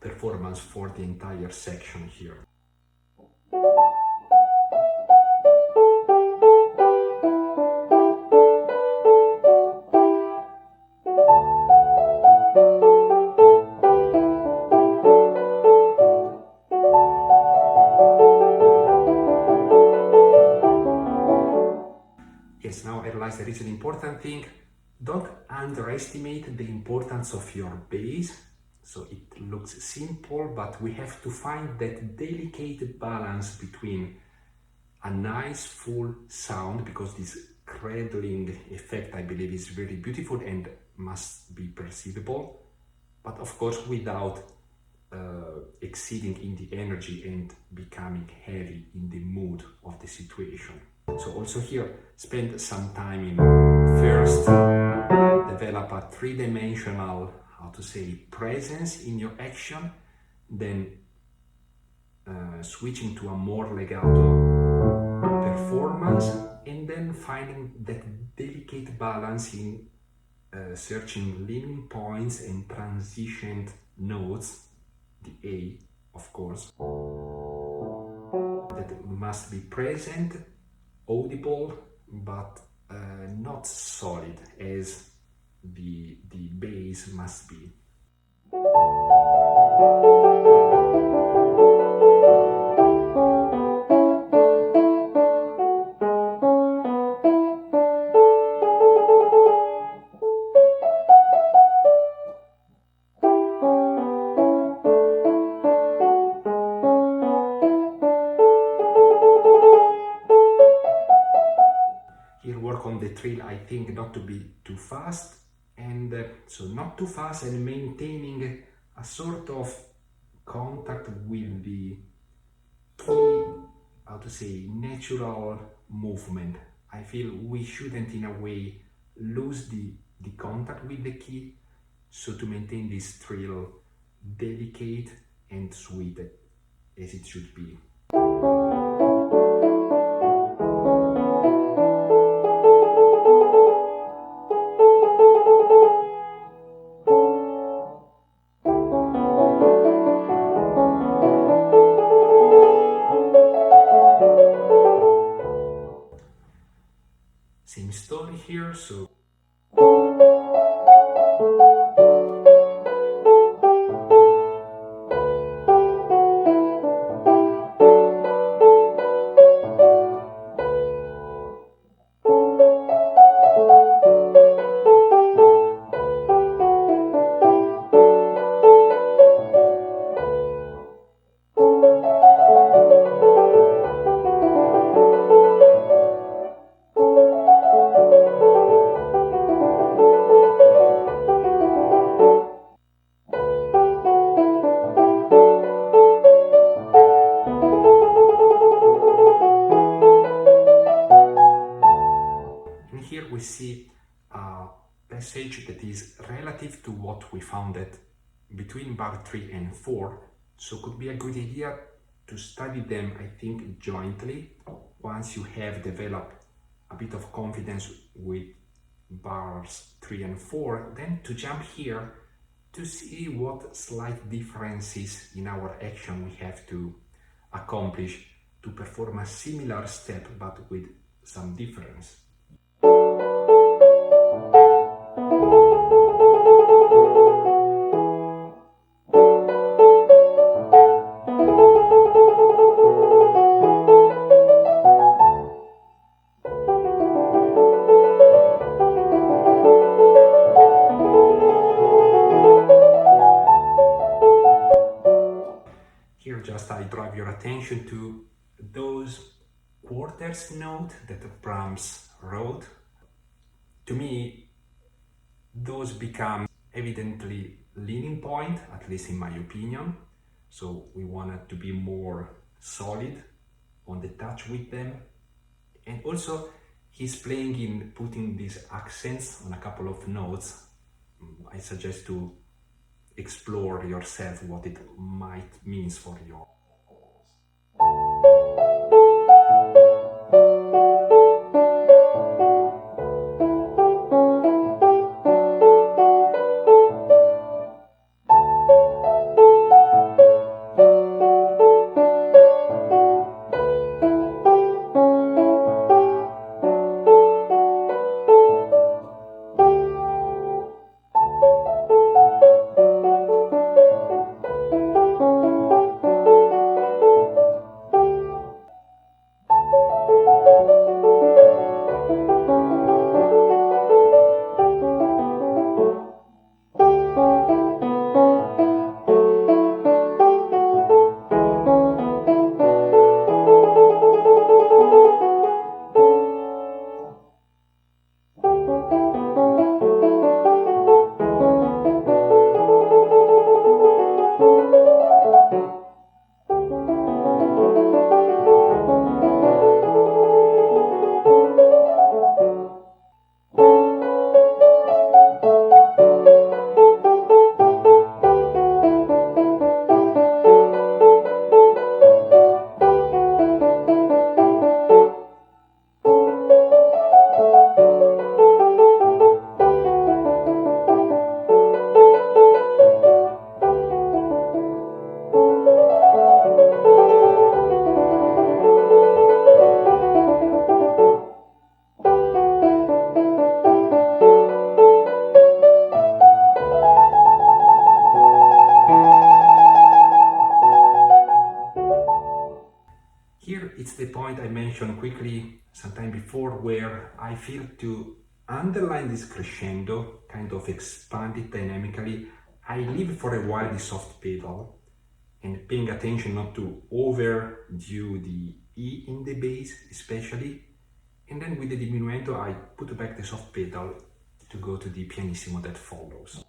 performance for the entire section here. Yes, now I realize there is an important thing. Don't underestimate the importance of your bass. So it looks simple, but we have to find that delicate balance between a nice full sound, because this cradling effect I believe is very beautiful and must be perceivable, but of course without exceeding in the energy and becoming heavy in the mood of the situation. So also here, spend some time in first develop a three-dimensional, how to say, presence in your action, then switching to a more legato performance, and then finding that delicate balance in searching leading points and transitioned notes, the A, of course, that must be present, audible, but not solid as the bass must be. Here work on the trill, I think, not to be too fast, and so not too fast, and maintaining a sort of contact with the key, how to say, natural movement. I feel we shouldn't in a way lose the contact with the key, so to maintain this trill delicate and sweet as it should be. Same story here, so that is relative to what we found at between bar 3 and 4, so could be a good idea to study them, I think, jointly once you have developed a bit of confidence with bars 3 and 4, then to jump here to see what slight differences in our action we have to accomplish to perform a similar step but with some difference. Here just I drive your attention to those quarters note that Brahms wrote. To me, those become evidently leaning point, at least in my opinion. So we wanted to be more solid on the touch with them. And also he's playing in putting these accents on a couple of notes. I suggest to explore yourself what it might mean for you. Here it's the point I mentioned quickly sometime before, where I feel to underline this crescendo, kind of expand it dynamically. I leave for a while the soft pedal and paying attention not to overdo the E in the bass especially, and then with the diminuendo I put back the soft pedal to go to the pianissimo that follows.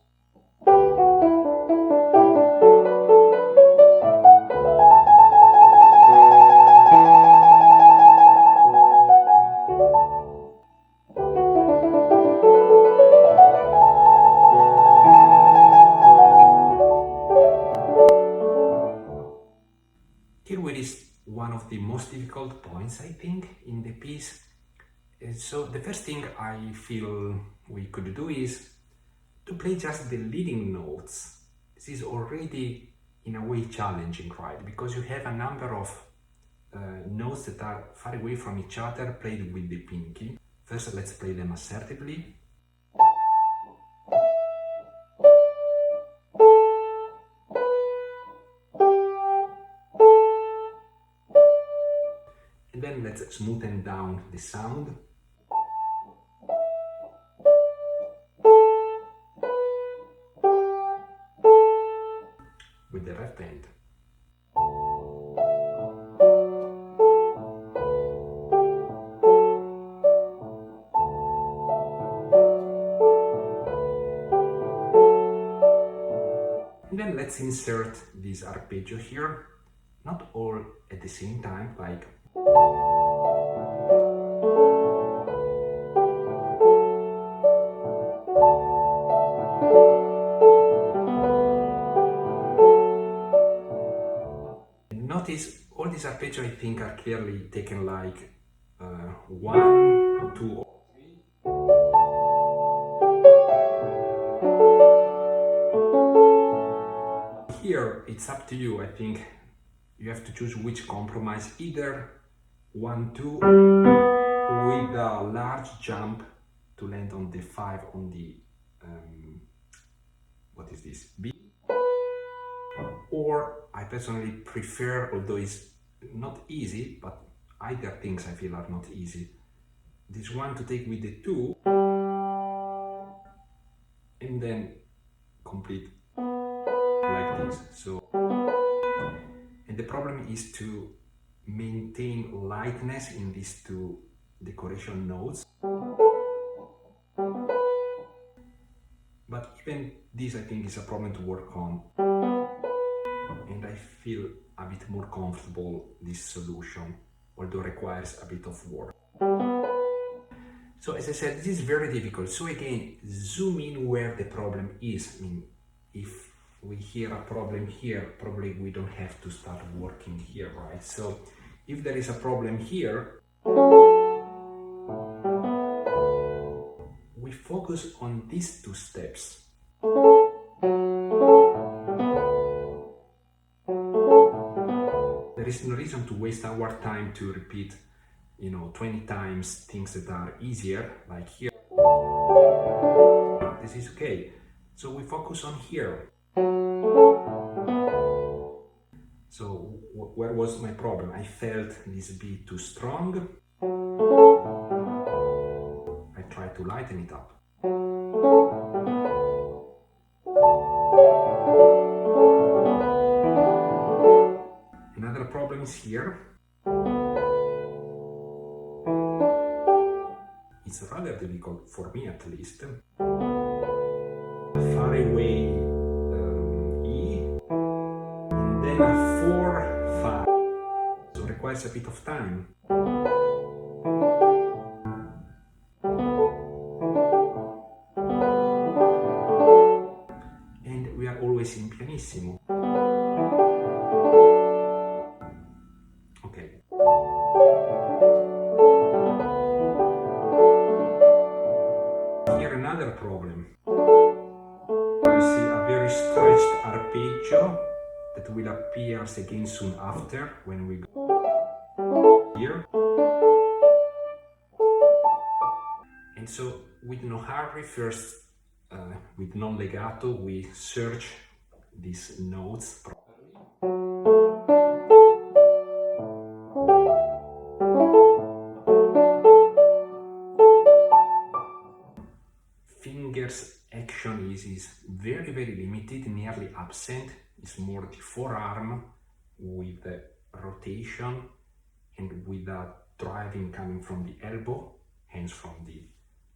Here where is one of the most difficult points, I think, in the piece. So the first thing I feel we could do is to play just the leading notes. This is already in a way challenging, right? Because you have a number of notes that are far away from each other played with the pinky. First, let's play them assertively. And then let's smoothen down the sound. With the left hand. And then let's insert this arpeggio here, not all at the same time, like notice all these arpeggi I think are clearly taken like 1, 2 or 3. Here it's up to you. I think you have to choose which compromise, either 1, 2 with a large jump to land on the 5 on the what is this, B, or I personally prefer, although it's not easy, but either things I feel are not easy, this one to take with the 2 and then complete like this. So, and the problem is to maintain lightness in these two decoration notes. But even this I think is a problem to work on, and I feel a bit more comfortable this solution, although requires a bit of work. So as I said, this is very difficult. So again, zoom in where the problem is. I mean, if we hear a problem here, probably we don't have to start working here, right? So if there is a problem here, we focus on these two steps. There is no reason to waste our time to repeat, 20 times things that are easier, like here. This is okay. So we focus on here. So where was my problem? I felt this beat too strong. I tried to lighten it up. Another problem is here. It's rather difficult, for me at least. Far away E, and then a 4, 5. So it requires a bit of time. And we are always in pianissimo. Okay. Here another problem. You see a very stretched arpeggio that will appear again soon after when we go here. And so with no hurry, first with non-legato, we search these notes properly. Fingers action is very, very limited, nearly absent. It's more the forearm with the rotation and with the driving coming from the elbow, hence from the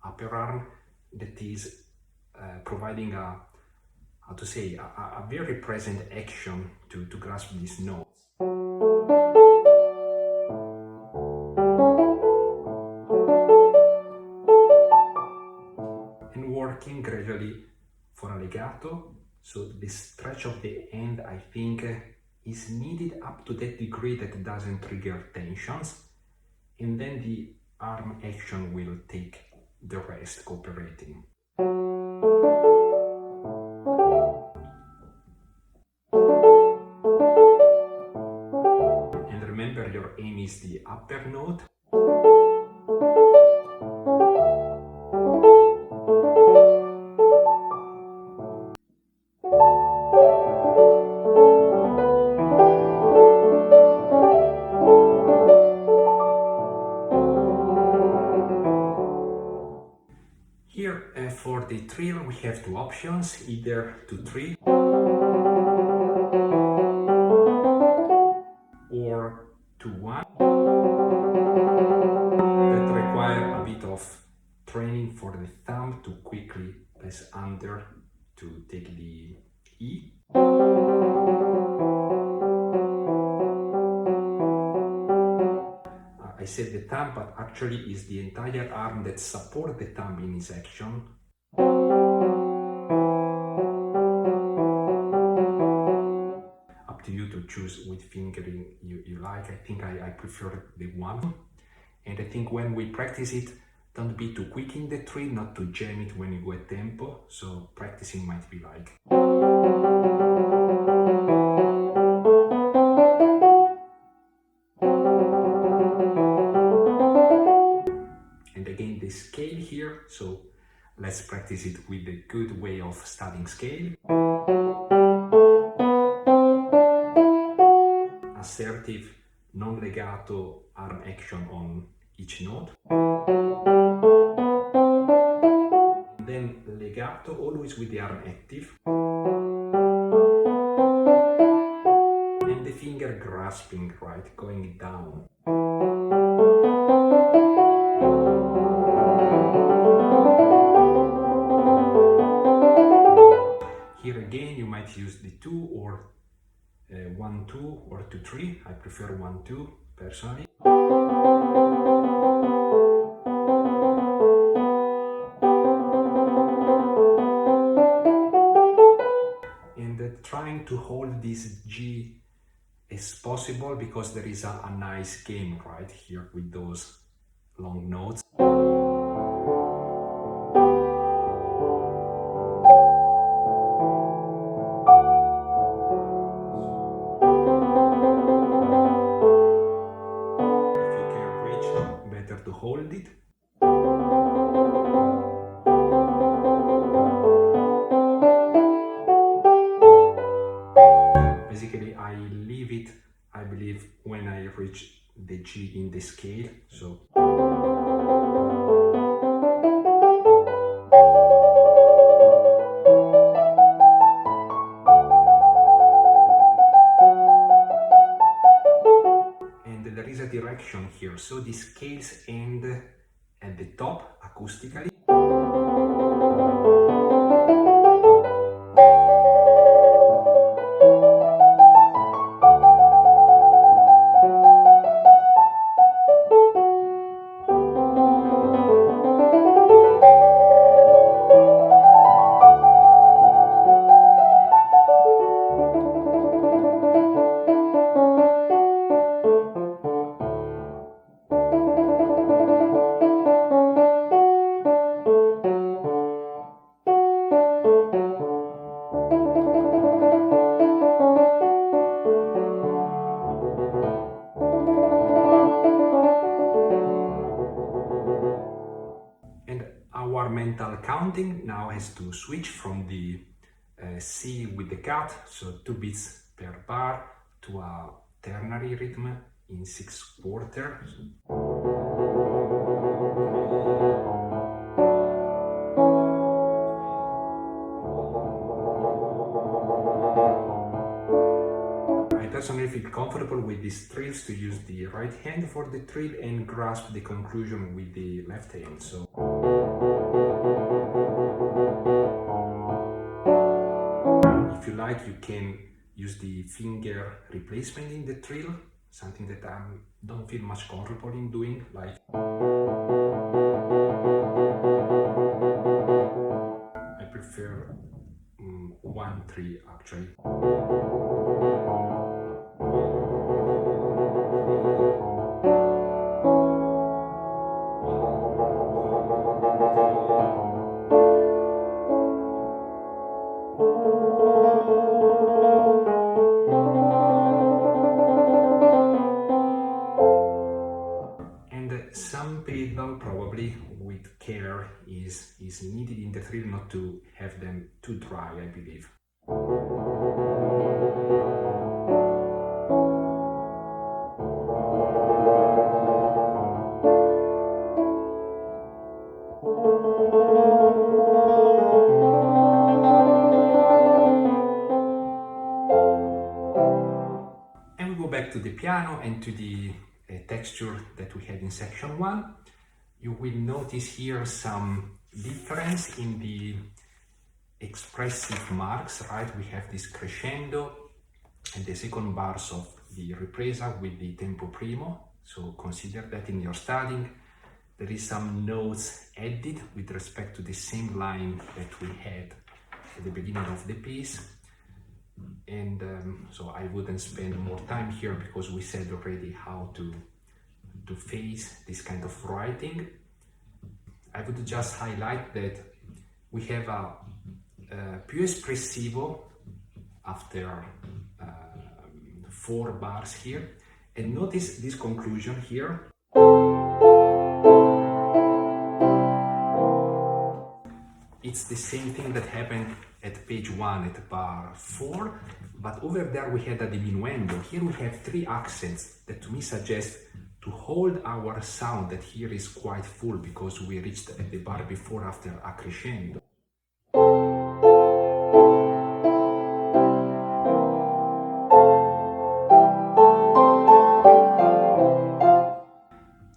upper arm, that is providing a very present action to grasp these notes. And working gradually for a legato, so the stretch of the end, I think, is needed up to that degree that it doesn't trigger tensions, and then the arm action will take the rest, cooperating. And remember, your aim is the upper note. Here for the trill we have two options, either 2-3 or 2-1, that require a bit of training for the thumb to quickly press under to take the E. I said the thumb, but actually is the entire arm that supports the thumb in its action. Up to you to choose which fingering you like. I think I prefer the one. And I think when we practice it, don't be too quick in the trill, not to jam it when you go at tempo. So practicing might be like. And again, the scale here. So let's practice it with a good way of studying scale. Assertive, non-legato arm action on each note. Then legato, always with the arm active. And the finger grasping, right, going down. Here again, you might use the 2 or 1-2 or 2-3. I prefer 1-2 personally. And trying to hold this G as possible, because there is a nice game right here with those long notes. Better to hold it. Basically, I leave it, I believe, when I reach the G in the scale. So and there is a direction here, so the scales end at the top acoustically. Our mental counting now has to switch from the C with the cut, so 2 beats per bar, to a ternary rhythm in 6/4. I personally feel comfortable with these trills to use the right hand for the trill and grasp the conclusion with the left hand. So if you like, you can use the finger replacement in the trill, something that I don't feel much comfortable in doing, like I prefer 1-3 actually. Some pedal, probably with care, is needed in the trill, not to have them too dry, I believe. And we go back to the piano and to the texture that we had in section 1. You will notice here some difference in the expressive marks, right? We have this crescendo and the second bars of the ripresa with the tempo primo. So consider that in your studying. There is some notes added with respect to the same line that we had at the beginning of the piece. and so I wouldn't spend more time here because we said already how to face this kind of writing. I would just highlight that we have a più espressivo after 4 bars here, and notice this conclusion here. It's the same thing that happened at page 1 at bar 4, but over there we had a diminuendo. Here we have 3 accents that to me suggest to hold our sound that here is quite full because we reached at the bar before after a crescendo.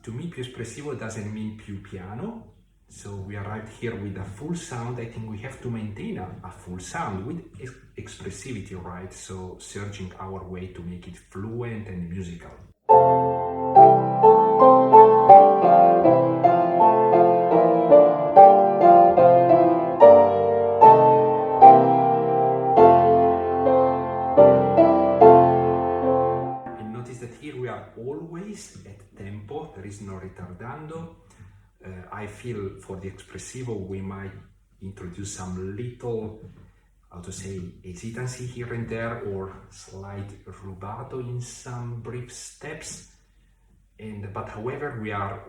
To me, più espressivo doesn't mean più piano. So we arrived here with a full sound. I think we have to maintain a full sound with expressivity, right? So searching our way to make it fluent and musical. And notice that here we are always at tempo, there is no ritardando. I feel for the espressivo we might introduce some little, how to say, hesitancy here and there, or slight rubato in some brief steps. But however, we are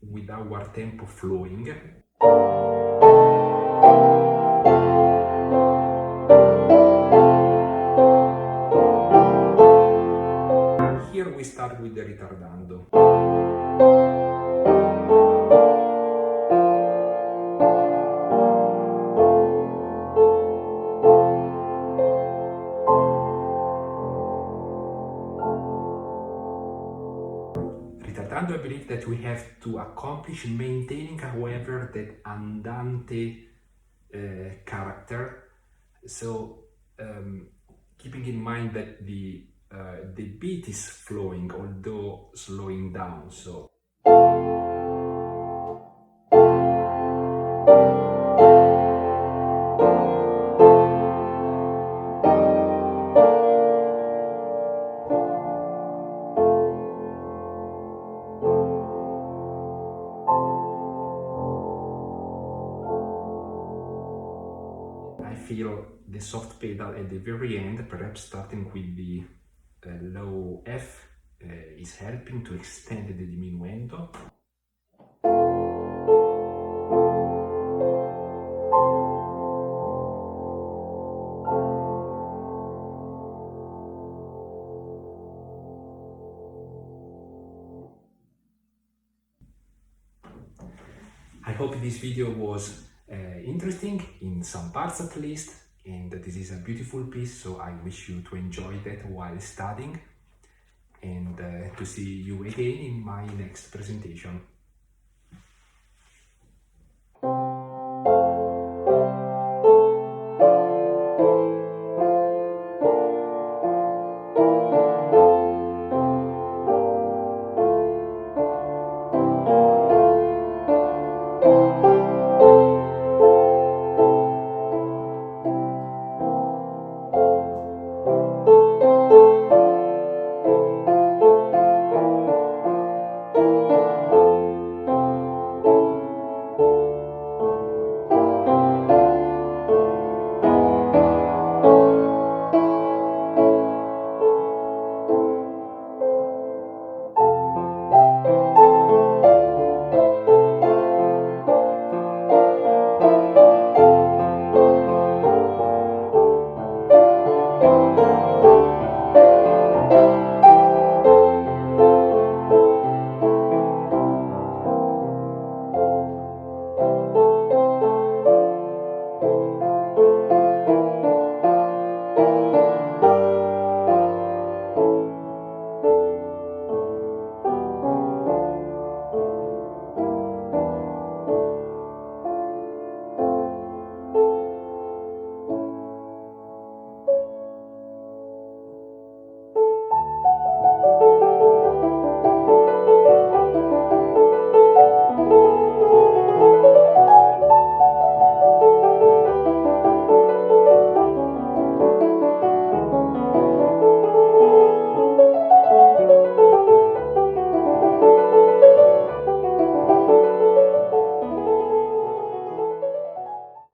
with our tempo flowing. Here we start with the ritardando. Ritardando, I believe that we have to accomplish maintaining, however, that andante character. So keeping in mind that the beat is flowing, although slowing down. So I feel the soft pedal at the very end, perhaps starting with the low F, is helping to extend the diminuendo. I hope this video was interesting in some parts at least, and this is a beautiful piece, so I wish you to enjoy that while studying, and to see you again in my next presentation.